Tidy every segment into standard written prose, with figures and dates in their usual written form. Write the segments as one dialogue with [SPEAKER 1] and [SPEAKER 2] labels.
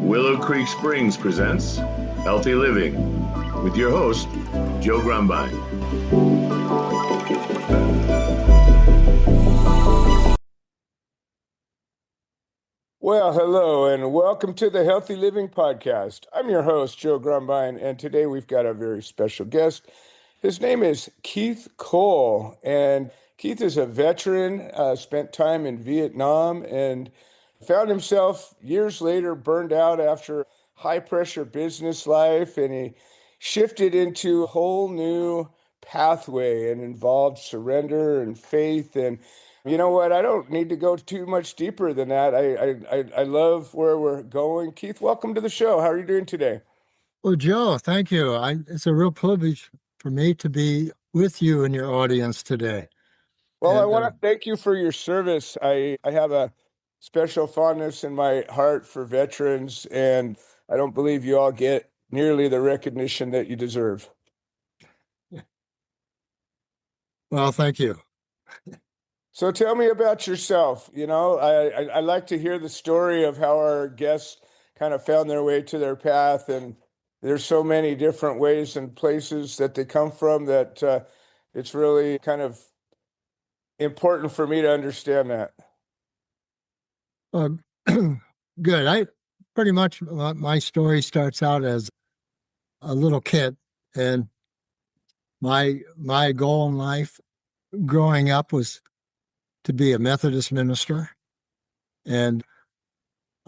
[SPEAKER 1] Willow Creek Springs presents Healthy Living with your host, Joe Grumbine.
[SPEAKER 2] Well, hello, and welcome to the Healthy Living Podcast. I'm your host, Joe Grumbine, and today we've got a very special guest. His name is Keith Cole, and Keith is a veteran, spent time in Vietnam, and found himself years later burned out after high-pressure business life, and he shifted into a whole new pathway and involved surrender and faith. And you know what? I don't need to go too much deeper than that. I love where we're going. Keith, welcome to the show. How are you doing today?
[SPEAKER 3] Well, Joe, thank you. It's a real privilege for me to be with you and your audience today.
[SPEAKER 2] Well, I want to thank you for your service. I have a special fondness in my heart for veterans, and I don't believe you all get nearly the recognition that you deserve.
[SPEAKER 3] Well, thank you.
[SPEAKER 2] So tell me about yourself. You know, I like to hear the story of how our guests kind of found their way to their path, and there's so many different ways and places that they come from that it's really kind of important for me to understand that.
[SPEAKER 3] Good. I pretty much my story starts out as a little kid, and my goal in life growing up was to be a Methodist minister, and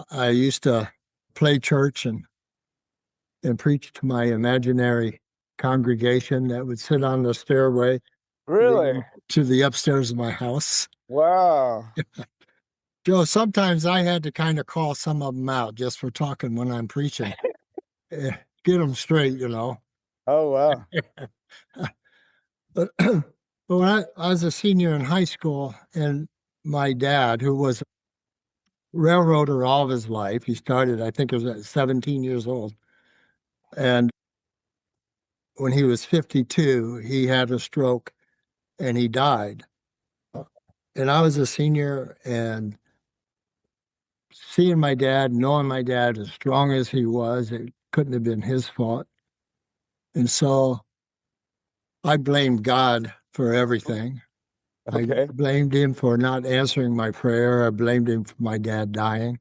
[SPEAKER 3] I used to play church and preach to my imaginary congregation that would sit on the stairway
[SPEAKER 2] Really?
[SPEAKER 3] to the upstairs of my house.
[SPEAKER 2] Wow.
[SPEAKER 3] Joe, sometimes I had to kind of call some of them out just for talking when I'm preaching. Get them straight, you know.
[SPEAKER 2] Oh, wow.
[SPEAKER 3] But when I was a senior in high school, and my dad, who was a railroader all of his life, he started, I think it was at 17 years old. And when he was 52, he had a stroke and he died. And I was a senior, and seeing my dad, knowing my dad as strong as he was, it couldn't have been his fault. And so I blamed God for everything.
[SPEAKER 2] Okay.
[SPEAKER 3] I blamed him for not answering my prayer. I blamed him for my dad dying.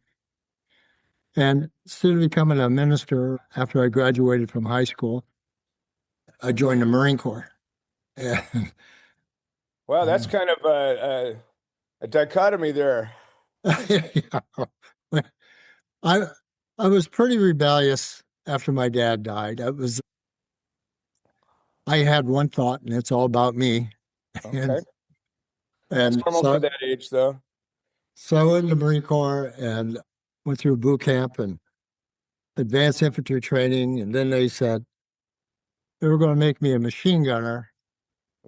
[SPEAKER 3] And instead of becoming a minister after I graduated from high school, I joined the Marine Corps.
[SPEAKER 2] Wow, that's kind of a dichotomy there.
[SPEAKER 3] Yeah. I I was pretty rebellious after my dad died. I had one thought, and it's all about me.
[SPEAKER 2] Okay.
[SPEAKER 3] And
[SPEAKER 2] That's normal
[SPEAKER 3] so
[SPEAKER 2] for that age, though.
[SPEAKER 3] I went in the Marine Corps and went through boot camp and advanced infantry training, and then they said they were going to make me a machine gunner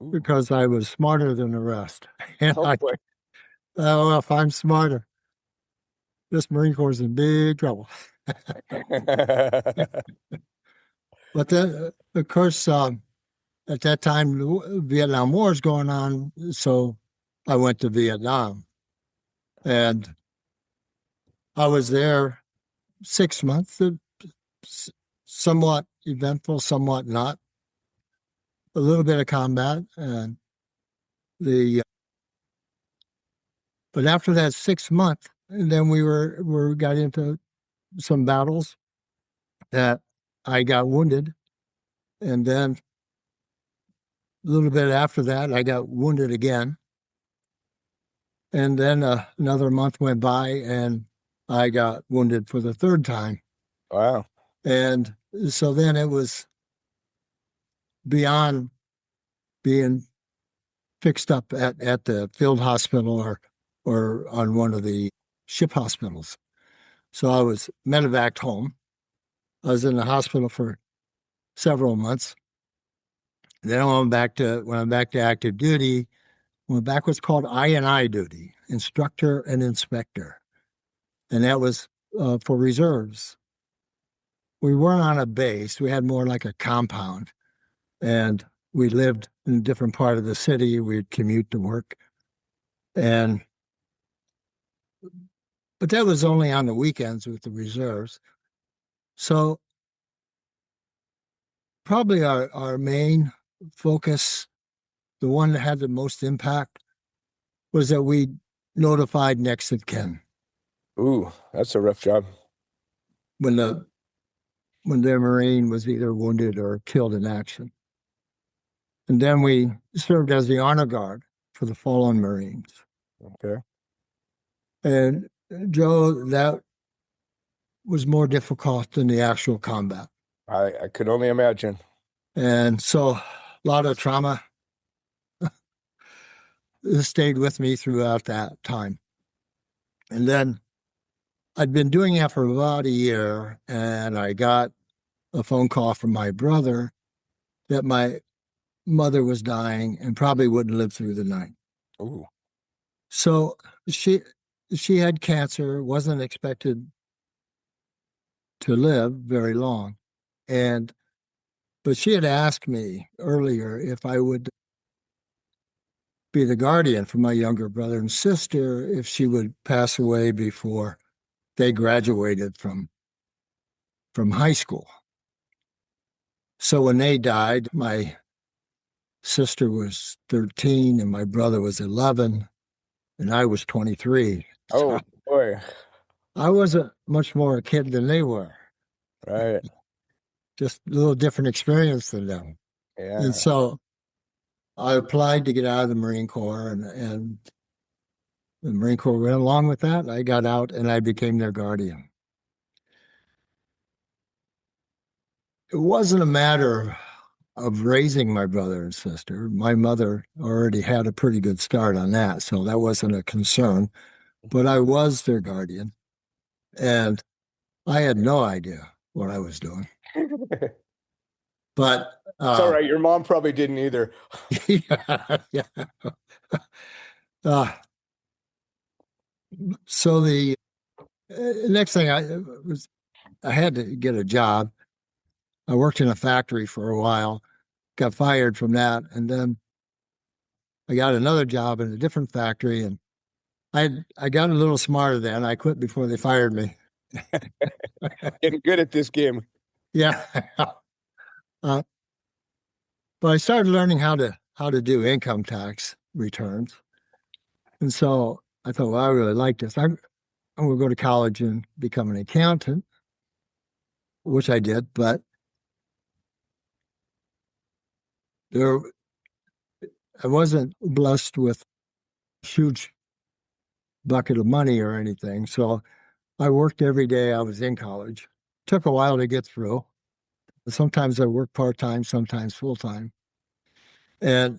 [SPEAKER 2] Ooh.
[SPEAKER 3] because I was smarter than the rest. And
[SPEAKER 2] Oh, boy.
[SPEAKER 3] well, if I'm smarter, this Marine Corps is in big trouble. But then, of course, at that time, the Vietnam War is going on, so I went to Vietnam. And I was there 6 months, somewhat eventful, somewhat not. A little bit of combat, and but after that 6 month, and then we got into some battles that I got wounded, and then a little bit after that, I got wounded again, and then another month went by, and I got wounded for the third time.
[SPEAKER 2] Wow.
[SPEAKER 3] And so then it was beyond being fixed up at the field hospital or on one of the ship hospitals. So I was medevaced home. I was in the hospital for several months. Then when I'm back to active duty, went back what's called I&I duty, instructor and inspector. And that was for reserves. We weren't on a base. We had more like a compound. And we lived in a different part of the city. We'd commute to work. But that was only on the weekends with the reserves. So probably our main focus, the one that had the most impact, was that we notified next of kin
[SPEAKER 2] Ooh, that's a rough job.
[SPEAKER 3] when their Marine was either wounded or killed in action. And then we served as the honor guard for the fallen Marines.
[SPEAKER 2] Okay.
[SPEAKER 3] And Joe, that was more difficult than the actual combat.
[SPEAKER 2] I could only imagine.
[SPEAKER 3] And so a lot of trauma stayed with me throughout that time. And then I'd been doing that for about a year, and I got a phone call from my brother that my mother was dying and probably wouldn't live through the night.
[SPEAKER 2] Ooh.
[SPEAKER 3] So she had cancer, wasn't expected to live very long. But she had asked me earlier if I would be the guardian for my younger brother and sister if she would pass away before they graduated from high school. So when they died, my sister was 13 and my brother was 11 and I was 23.
[SPEAKER 2] Oh,
[SPEAKER 3] So
[SPEAKER 2] boy.
[SPEAKER 3] I wasn't much more a kid than they were,
[SPEAKER 2] Right.
[SPEAKER 3] just a little different experience than them. And
[SPEAKER 2] Yeah.
[SPEAKER 3] so I applied to get out of the Marine Corps, and the Marine Corps went along with that. I got out and I became their guardian. It wasn't a matter of raising my brother and sister. My mother already had a pretty good start on that, so that wasn't a concern. But I was their guardian, and I had no idea what I was doing. But
[SPEAKER 2] It's all right. Your mom probably didn't either.
[SPEAKER 3] yeah. Uh, so the next thing I had to get a job. I worked in a factory for a while, got fired from that, and then I got another job in a different factory, and I got a little smarter then. I quit before they fired me.
[SPEAKER 2] Getting good at this game.
[SPEAKER 3] Yeah. But I started learning how to do income tax returns. And so I thought, well, I really like this. I'm going to go to college and become an accountant, which I did, but there I wasn't blessed with a huge bucket of money or anything. So I worked every day I was in college. Took a while to get through. Sometimes I worked part-time, sometimes full-time. And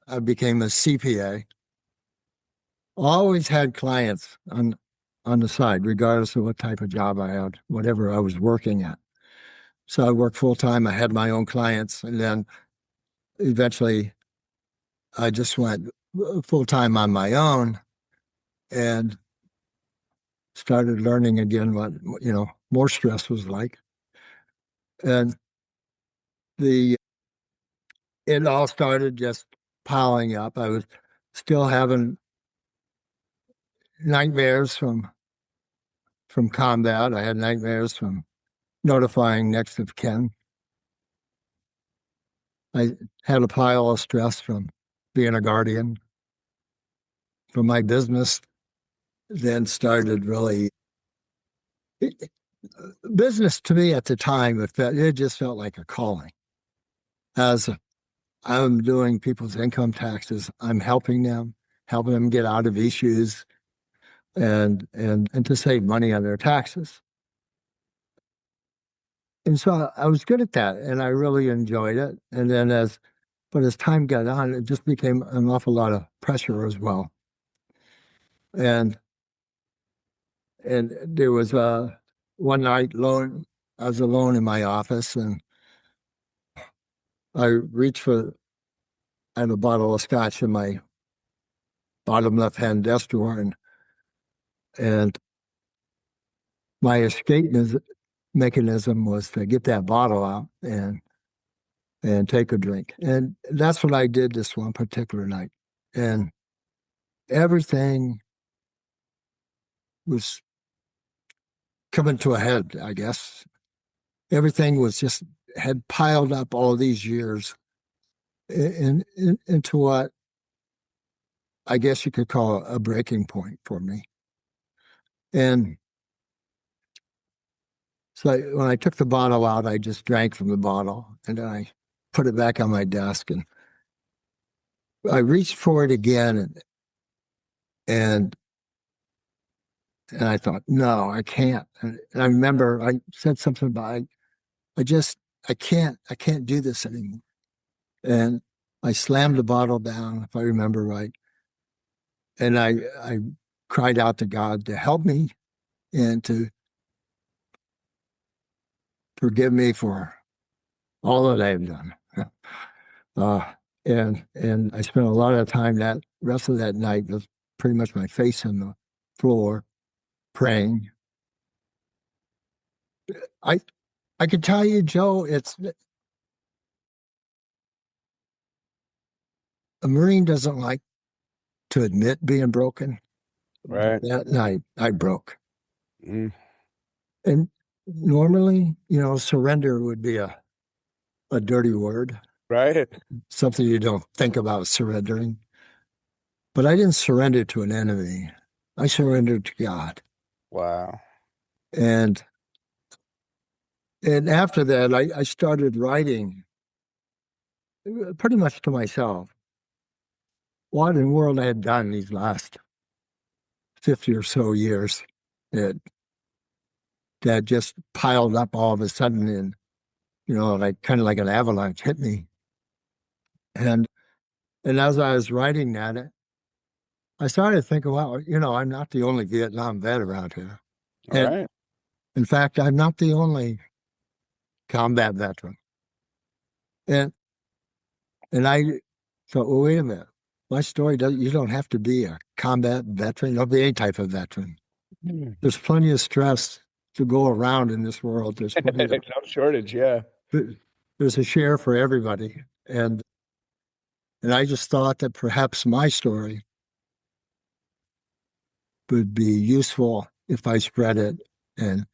[SPEAKER 3] I became a CPA. Always had clients on the side, regardless of what type of job I had, whatever I was working at. So I worked full-time. I had my own clients. And then eventually I just went full-time on my own and started learning again what, more stress was like. And it all started just piling up. I was still having nightmares from combat. I had nightmares from notifying next of kin. I had a pile of stress from being a guardian. From my business, then started really business to me at the time. It just felt like a calling. As I'm doing people's income taxes, I'm helping them get out of issues and to save money on their taxes. And so I was good at that, and I really enjoyed it. And then as time got on, it just became an awful lot of pressure as well. And there was one night I was alone in my office, and I reached I had a bottle of scotch in my bottom left-hand desk drawer, and my escape mechanism was to get that bottle out and take a drink. And that's what I did this one particular night. And everything was coming to a head, I guess. everything was just had piled up all these years into what I guess you could call a breaking point for me. And so when I took the bottle out, I just drank from the bottle and then I put it back on my desk and I reached for it again and I thought, no, I can't. And I remember I said something about I can't do this anymore. And I slammed the bottle down, if I remember right. And I cried out to God to help me and to forgive me for all that I've done. Uh, and I spent a lot of time that rest of that night with pretty much my face on the floor praying. I I can tell you, Joe, it's a Marine doesn't like to admit being broken.
[SPEAKER 2] Right.
[SPEAKER 3] That night I broke.
[SPEAKER 2] Mm.
[SPEAKER 3] And normally, surrender would be a dirty word,
[SPEAKER 2] Right.
[SPEAKER 3] something you don't think about surrendering. But I didn't surrender to an enemy. I surrendered to God.
[SPEAKER 2] Wow.
[SPEAKER 3] And after that, I started writing pretty much to myself what in the world I had done these last 50 or so years that just piled up all of a sudden and, like kind of like an avalanche hit me. And as I was writing that, I started thinking, well, I'm not the only Vietnam vet around here.
[SPEAKER 2] All
[SPEAKER 3] And
[SPEAKER 2] right.
[SPEAKER 3] in fact, I'm not the only combat veteran. And I thought, well, wait a minute. My story you don't have to be a combat veteran. You don't be any type of veteran.
[SPEAKER 2] Mm.
[SPEAKER 3] There's plenty of stress to go around in this world. There's plenty of,
[SPEAKER 2] No shortage. Yeah.
[SPEAKER 3] there's a share for everybody. And I just thought that perhaps my story would be useful if I spread it and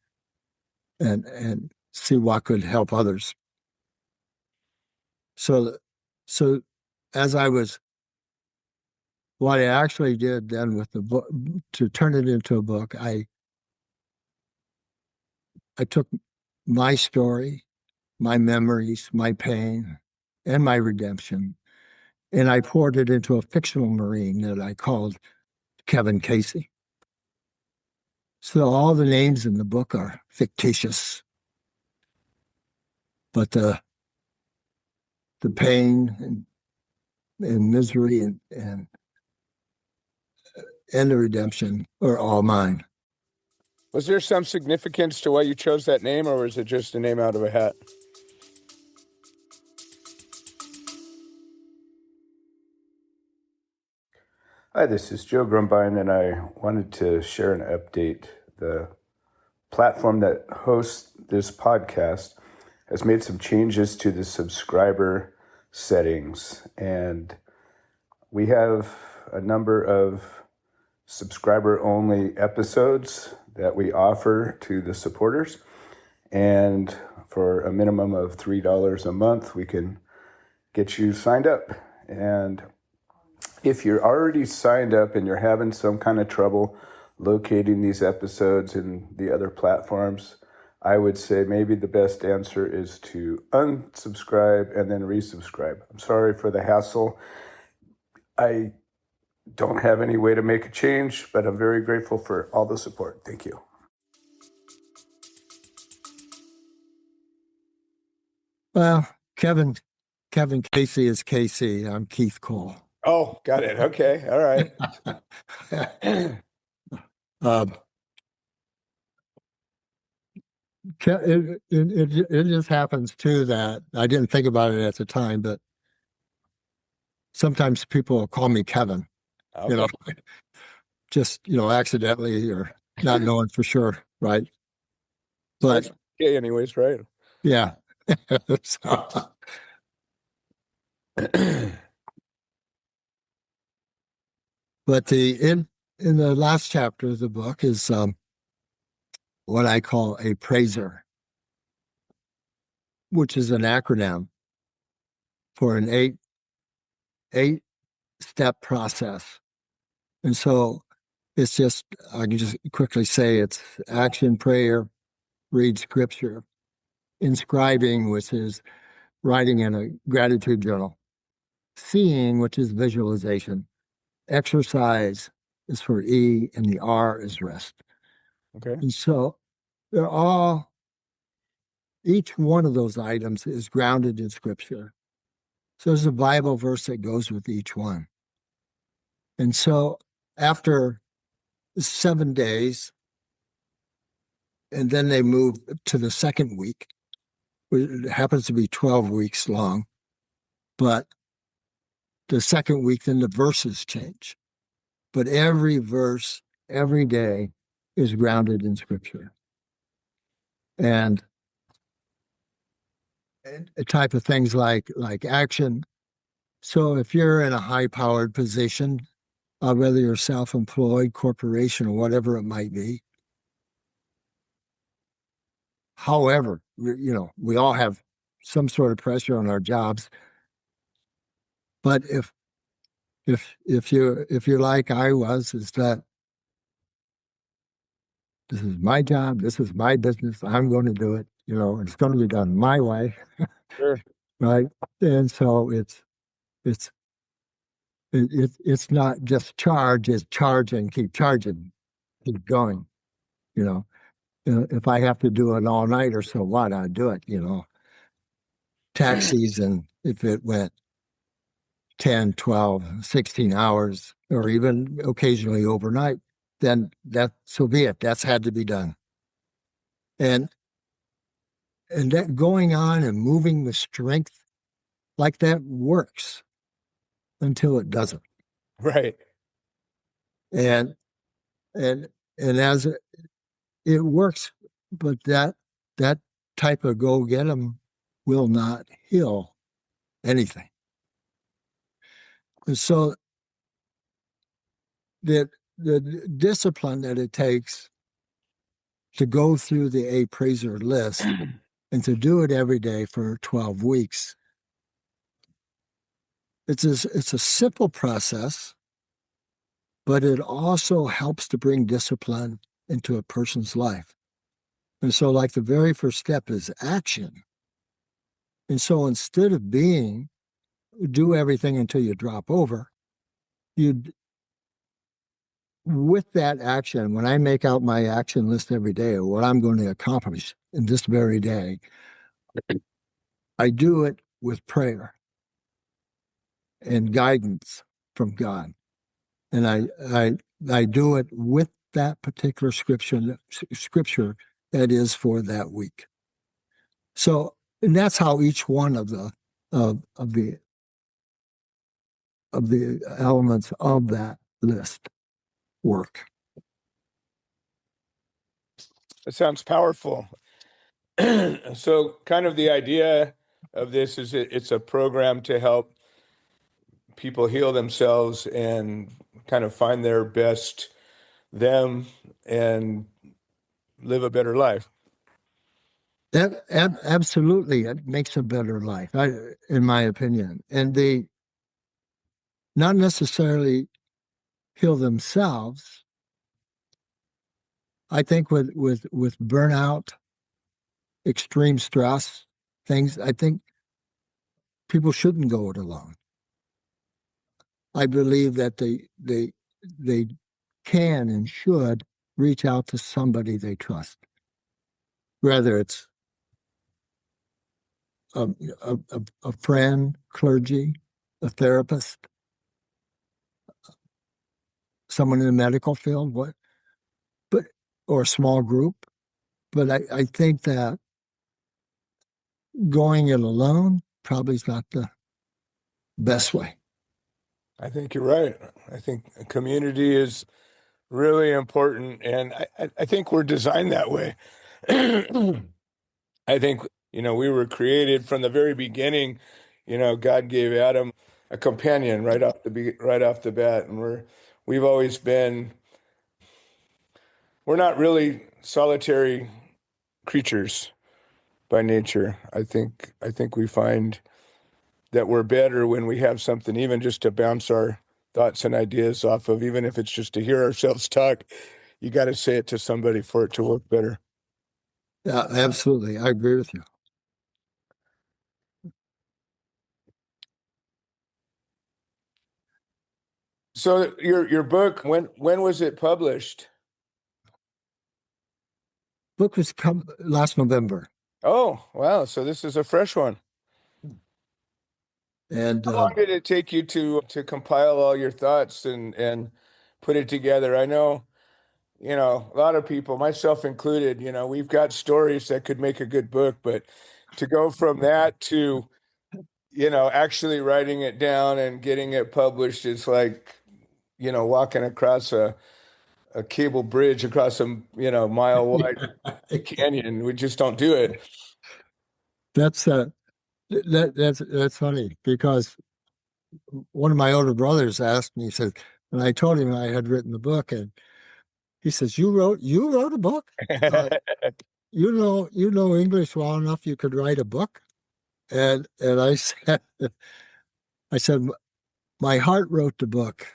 [SPEAKER 3] see what could help others. So as what I actually did then with the book to turn it into a book, I took my story, my memories, my pain, and my redemption, and I poured it into a fictional Marine that I called Kevin Casey. So all the names in the book are fictitious, but the pain and misery and the redemption are all mine.
[SPEAKER 2] Was there some significance to why you chose that name, or was it just a name out of a hat? Hi, this is Joe Grumbine, and I wanted to share an update. The platform that hosts this podcast has made some changes to the subscriber settings, and we have a number of subscriber-only episodes that we offer to the supporters, and for a minimum of $3 a month, we can get you signed up. And if you're already signed up and you're having some kind of trouble locating these episodes in the other platforms, I would say maybe the best answer is to unsubscribe and then resubscribe. I'm sorry for the hassle. I don't have any way to make a change, but I'm very grateful for all the support. Thank you.
[SPEAKER 3] Well, Kevin Casey is Casey. I'm Keith Cole.
[SPEAKER 2] Oh, got it. Okay. All right.
[SPEAKER 3] It just happens too that I didn't think about it at the time, but sometimes people will call me Kevin,
[SPEAKER 2] Okay.
[SPEAKER 3] just, accidentally or not knowing for sure. Right. But
[SPEAKER 2] okay, anyways, right.
[SPEAKER 3] Yeah. But in the last chapter of the book is what I call APRAISER. which is an acronym for an eight-step process. And so it's just, I can just quickly say it's action, prayer, read scripture, inscribing, which is writing in a gratitude journal, seeing, which is visualization, exercise is for E, and the R is rest.
[SPEAKER 2] Okay.
[SPEAKER 3] And so they're all, each one of those items is grounded in scripture. So there's a Bible verse that goes with each one. And so after 7 days, and then they move to the second week, it happens to be 12 weeks long, but the second week, then the verses change. But every verse, every day is grounded in scripture. And a type of things like action. So if you're in a high-powered position, whether you're self-employed, corporation, or whatever it might be, however, we all have some sort of pressure on our jobs. But if you're like I was, is that this is my job, this is my business, I'm going to do it, it's going to be done my way.
[SPEAKER 2] Sure.
[SPEAKER 3] Right. And so it's not just charge, it's charge and keep charging, keep going. If I have to do an all nighter, so what? I do it. Tax season, if it went 10, 12, 16 hours, or even occasionally overnight, then so be it. That's had to be done. And that going on and moving with strength like that works until it doesn't.
[SPEAKER 2] Right.
[SPEAKER 3] And as it works, but that type of go get 'em will not heal anything. And so the discipline that it takes to go through the APRAISER list and to do it every day for 12 weeks, it's a simple process, but it also helps to bring discipline into a person's life. And so like the very first step is action. And so instead of do everything until you drop over, with that action, when I make out my action list every day of what I'm going to accomplish in this very day, I do it with prayer and guidance from God. And I do it with that particular scripture that is for that week. So, and that's how each one of the elements of that list work.
[SPEAKER 2] That sounds powerful. So kind of the idea of this is it's a program to help people heal themselves and kind of find their best them and live a better life.
[SPEAKER 3] Absolutely, it makes a better life, in my opinion. And they not necessarily heal themselves. I think with burnout, extreme stress, things, I think people shouldn't go it alone. I believe that they can and should reach out to somebody they trust, whether it's a friend, clergy, a therapist, someone in the medical field, or a small group. But I think that going it alone probably is not the best way.
[SPEAKER 2] I think you're right. I think community is really important, and I think we're designed that way. I think, we were created from the very beginning. God gave Adam a companion right off the bat, and we've always been. We're not really solitary creatures. by nature. I think we find that we're better when we have something, even just to bounce our thoughts and ideas off of, even if it's just to hear ourselves talk. You got to say it to somebody for it to work better.
[SPEAKER 3] Yeah, absolutely. I agree with you.
[SPEAKER 2] So your book, when was it published?
[SPEAKER 3] Book was come last November,
[SPEAKER 2] Oh, wow. So this is a fresh one.
[SPEAKER 3] and
[SPEAKER 2] How long did it take you to compile all your thoughts and put it together? I know, a lot of people, myself included, we've got stories that could make a good book, but to go from that to, actually writing it down and getting it published is like, walking across a cable bridge across a, mile wide canyon. We just don't do it.
[SPEAKER 3] that's that's funny because one of my older brothers asked me, he said, and I told him I had written the book, and he says, you wrote a book? Uh, you know English well enough you could write a book?" And I said, my heart wrote the book,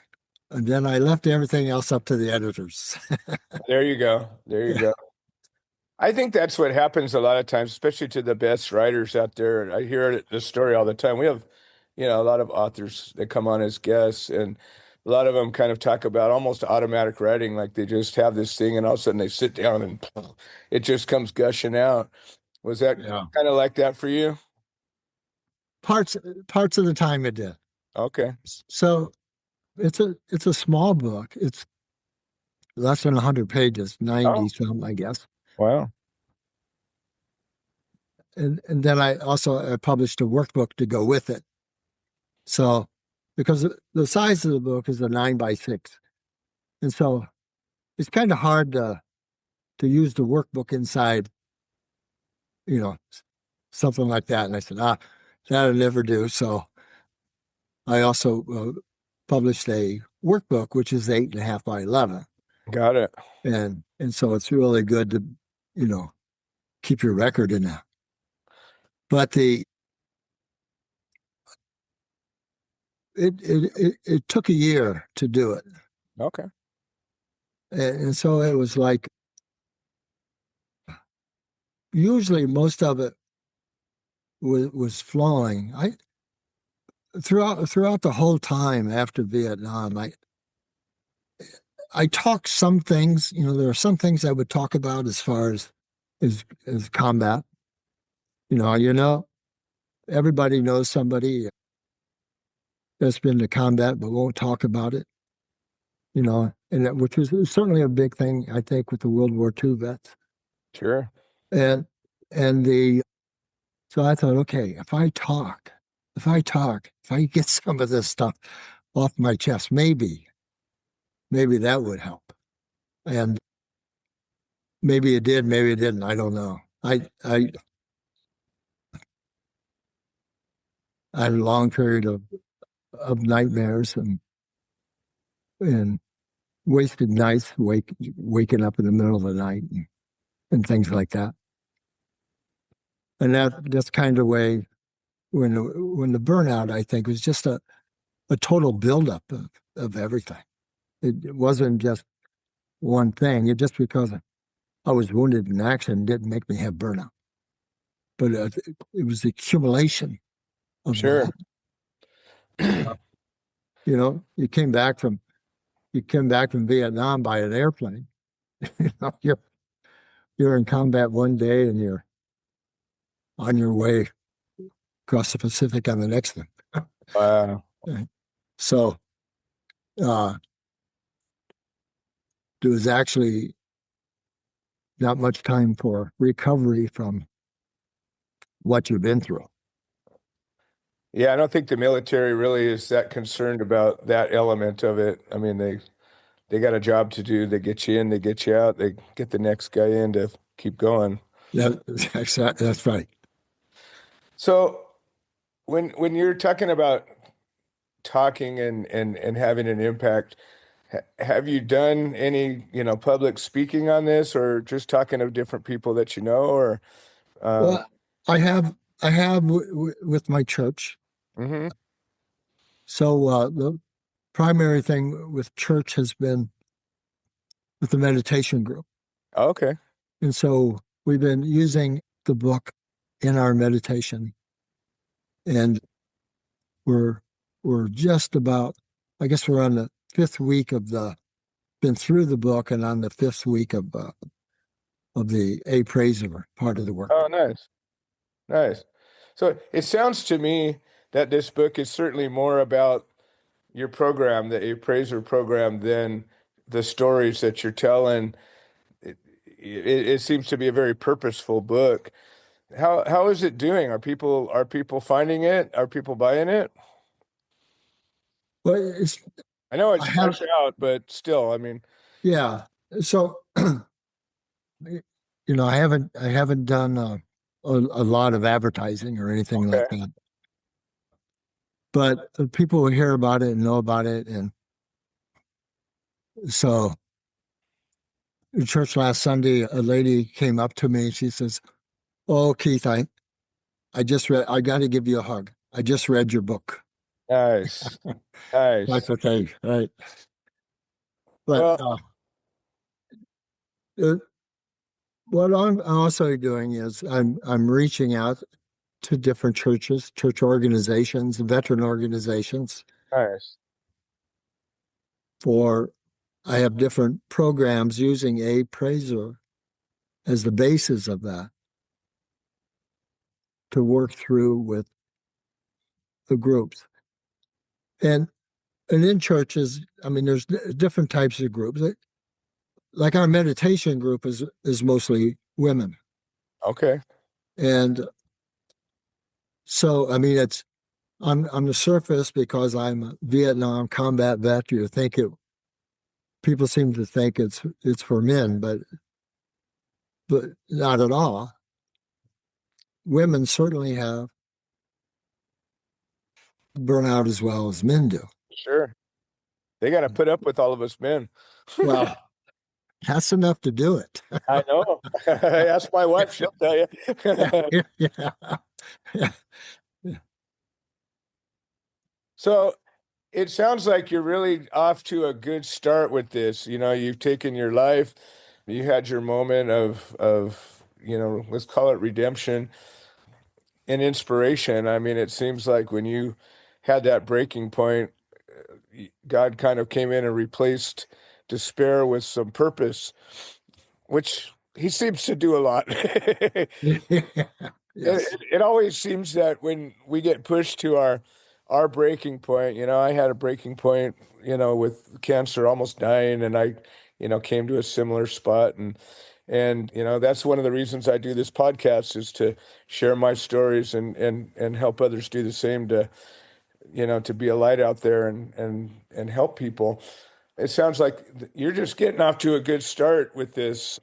[SPEAKER 3] and then I left everything else up to the editors.
[SPEAKER 2] There you go. There you
[SPEAKER 3] Yeah,
[SPEAKER 2] go. I think that's what happens a lot of times, especially to the best writers out there. I hear this story all the time. We have, a lot of authors that come on as guests, and a lot of them kind of talk about almost automatic writing, like they just have this thing, and all of a sudden they sit down and it just comes gushing out. Was that
[SPEAKER 3] yeah.
[SPEAKER 2] kind of like that for you?
[SPEAKER 3] Parts parts of the time it did.
[SPEAKER 2] Okay.
[SPEAKER 3] So it's a small book. It's less than 100 pages, 90
[SPEAKER 2] Oh,
[SPEAKER 3] some, I guess.
[SPEAKER 2] wow.
[SPEAKER 3] And then I published a workbook to go with it. So because the size of the book is a 9 by 6, and so it's kind of hard to use the workbook inside, you know, something like that. And I said, that'll never do. So I also published a workbook, which is 8.5 by 11,
[SPEAKER 2] Got it.
[SPEAKER 3] and so it's really good to, you know, keep your record in that. But it took a year to do it,
[SPEAKER 2] Okay.
[SPEAKER 3] and so it was like usually most of it was flowing. I throughout the whole time after Vietnam, I talked some things. You know, there are some things I would talk about as far as combat. You know, everybody knows somebody that's been to combat but won't talk about it. Which was certainly a big thing, I think, with the World War II vets.
[SPEAKER 2] Sure.
[SPEAKER 3] And and the so I thought, okay, if I get some of this stuff off my chest, maybe that would help. And maybe it did, maybe it didn't. I don't know. I had a long period of nightmares and wasted nights waking up in the middle of the night and things like that. And that's kind of way when the burnout, I think, was just a total buildup of everything. It wasn't just one thing. It just because I was wounded in action didn't make me have burnout, but it was the accumulation of
[SPEAKER 2] Sure.
[SPEAKER 3] that. You know, you came back from Vietnam by an airplane. You know, you're in combat one day and you're on your way across the Pacific on the next one.
[SPEAKER 2] Wow.
[SPEAKER 3] So uh, there was actually not much time for recovery from what you've been through.
[SPEAKER 2] Yeah, I don't think the military really is that concerned about that element of it. I mean, they got a job to do. They get you in, they get you out, they get the next guy in to keep going.
[SPEAKER 3] That's right.
[SPEAKER 2] So when you're talking about talking and having an impact, have you done any, public speaking on this, or just talking to different people that you know, or
[SPEAKER 3] Well, I have with my church.
[SPEAKER 2] Mm-hmm.
[SPEAKER 3] So the primary thing with church has been with the meditation group.
[SPEAKER 2] Okay.
[SPEAKER 3] And so we've been using the book in our meditation, and we're we're just about, I guess we're on the fifth week been through the book and on the fifth week of the APRAISER part of the
[SPEAKER 2] Oh,
[SPEAKER 3] workbook.
[SPEAKER 2] nice. Nice. So it sounds to me that this book is certainly more about your program, the appraiser program, than the stories that you're telling. It seems to be a very purposeful book. How is it doing? Are people finding it? Are people buying it?
[SPEAKER 3] Well,
[SPEAKER 2] I know
[SPEAKER 3] I
[SPEAKER 2] it's
[SPEAKER 3] have,
[SPEAKER 2] fresh out, but still, I mean,
[SPEAKER 3] yeah. So, I haven't done a lot of advertising or anything
[SPEAKER 2] okay,
[SPEAKER 3] like that, but people will hear about it and know about it. And so, in church last Sunday, a lady came up to me and she says, "Oh, Keith, I got to give you a hug. I just read your book."
[SPEAKER 2] nice,
[SPEAKER 3] That's
[SPEAKER 2] nice.
[SPEAKER 3] okay, right? But
[SPEAKER 2] Well,
[SPEAKER 3] uh, what I'm also doing is I'm reaching out to different churches, church organizations, veteran organizations
[SPEAKER 2] nice.
[SPEAKER 3] for I have different programs using a praiser as the basis of that to work through with the groups. And and in churches, I mean, there's different types of groups. Like our meditation group is mostly women.
[SPEAKER 2] Okay,
[SPEAKER 3] And so, I mean, it's on the surface because I'm a Vietnam combat vet. People seem to think it's for men, but not at all. Women certainly have burnout as well as men do.
[SPEAKER 2] sure. They got to put up with all of us men.
[SPEAKER 3] Well, that's enough to do it.
[SPEAKER 2] I know. Ask my wife; she'll tell you.
[SPEAKER 3] Yeah, yeah, yeah.
[SPEAKER 2] So it sounds like you're really off to a good start with this. You've taken your life, you had your moment of, let's call it redemption and inspiration. I mean, it seems like when you had that breaking point, God kind of came in and replaced despair with some purpose, which he seems to do a lot.
[SPEAKER 3] Yes.
[SPEAKER 2] It always seems that when we get pushed to our breaking point, I had a breaking point, with cancer, almost dying, and I, came to a similar spot, and that's one of the reasons I do this podcast is to share my stories and help others do the same to be a light out there and help people. It sounds like you're just getting off to a good start with this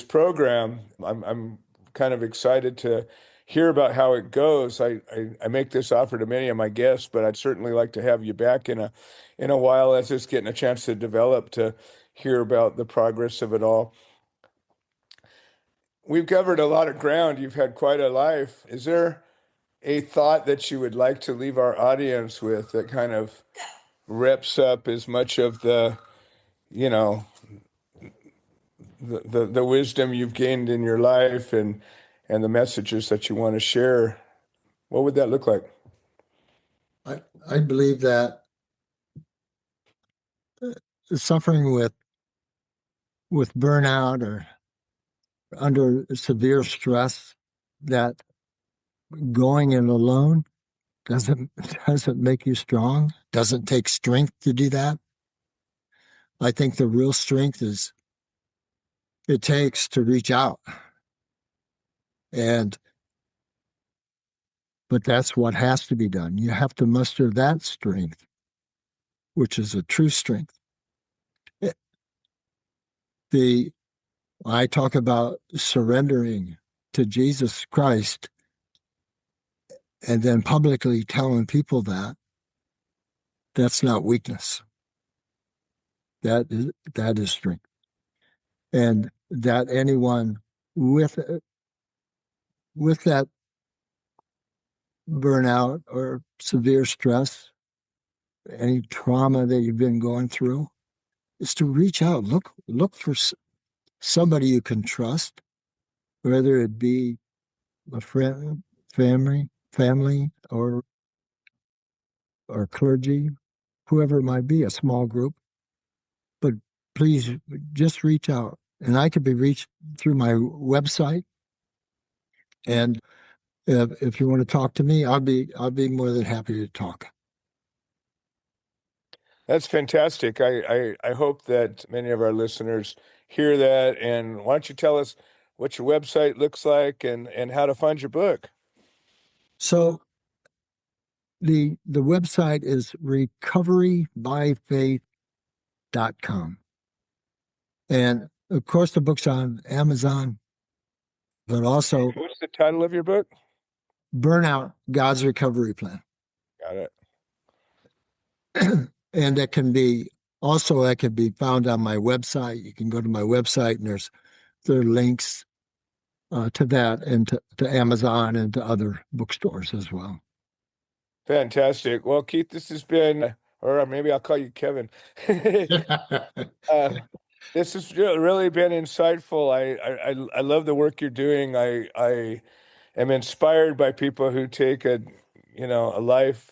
[SPEAKER 2] program. I'm kind of excited to hear about how it goes. I make this offer to many of my guests, but I'd certainly like to have you back in a while as it's getting a chance to develop to hear about the progress of it all. We've covered a lot of ground. You've had quite a life. Is there a thought that you would like to leave our audience with that kind of reps up as much of you know, the wisdom you've gained in your life and the messages that you want to share? What would that look like?
[SPEAKER 3] I believe that suffering with burnout or under severe stress, that going it alone doesn't doesn't make you strong, doesn't take strength to do that. I think the real strength is it takes to reach out. And but that's what has to be done. You have to muster that strength, which is a true strength. It- The I talk about surrendering to Jesus Christ and then publicly telling people that's not weakness. That is strength. And that anyone with with that burnout or severe stress, any trauma that you've been going through, is to reach out. Look for somebody you can trust, whether it be a friend, family, or clergy, whoever it might be, a small group. But please just reach out. And I could be reached through my website. And if you want to talk to me, I'll be more than happy to talk.
[SPEAKER 2] That's fantastic. I hope that many of our listeners hear that. And why don't you tell us what your website looks like and how to find your book?
[SPEAKER 3] So the website is recoverybyfaith.com. And of course the book's on Amazon, but also
[SPEAKER 2] What's the title of your book?
[SPEAKER 3] Burnout, God's Recovery Plan.
[SPEAKER 2] Got it.
[SPEAKER 3] And that can be found on my website. You can go to my website and there are links to that and to Amazon and to other bookstores as well.
[SPEAKER 2] Fantastic. Well, Keith, this has been, or maybe I'll call you Kevin. This has really been insightful. I love the work you're doing. I am inspired by people who take a life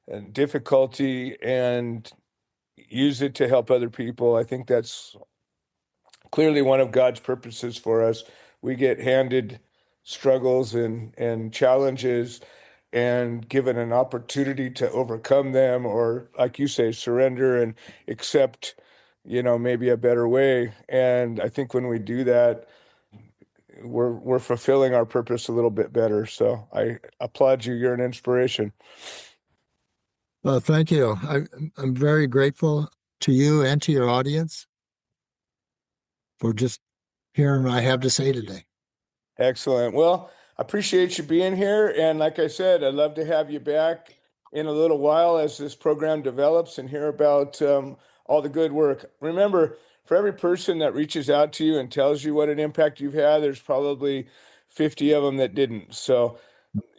[SPEAKER 2] and difficulty and use it to help other people. I think that's clearly one of God's purposes for us. We get handed struggles and challenges and given an opportunity to overcome them, or like you say, surrender and accept, maybe a better way. And I think when we do that, we're fulfilling our purpose a little bit better. So I applaud you. You're an inspiration.
[SPEAKER 3] Well, thank you. I'm very grateful to you and to your audience for just hearing what I have to say today.
[SPEAKER 2] Excellent. Well, I appreciate you being here. And like I said, I'd love to have you back in a little while as this program develops and hear about all the good work. Remember, for every person that reaches out to you and tells you what an impact you've had, there's probably 50 of them that didn't. So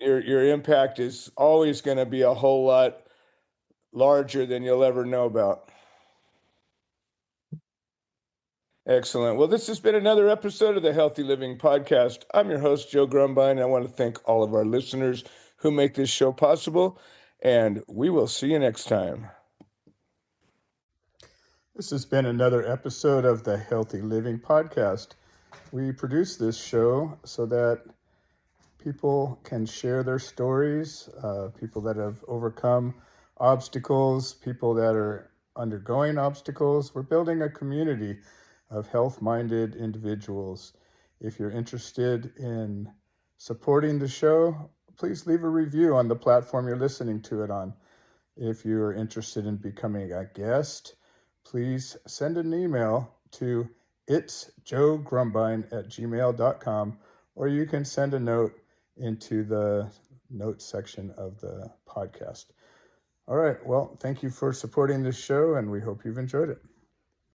[SPEAKER 2] your impact is always going to be a whole lot larger than you'll ever know about. Excellent. Well, this has been another episode of the Healthy Living Podcast. I'm your host, Joe Grumbine. I want to thank all of our listeners who make this show possible, and we will see you next time. This has been another episode of the Healthy Living Podcast. We produce this show so that people can share their stories, people that have overcome obstacles, people that are undergoing obstacles. We're building a community of health-minded individuals. If you're interested in supporting the show, please leave a review on the platform you're listening to it on. If you're interested in becoming a guest, please send an email to itsjoegrumbine@gmail.com, or you can send a note into the notes section of the podcast. All right. Well, thank you for supporting this show, and we hope you've enjoyed it.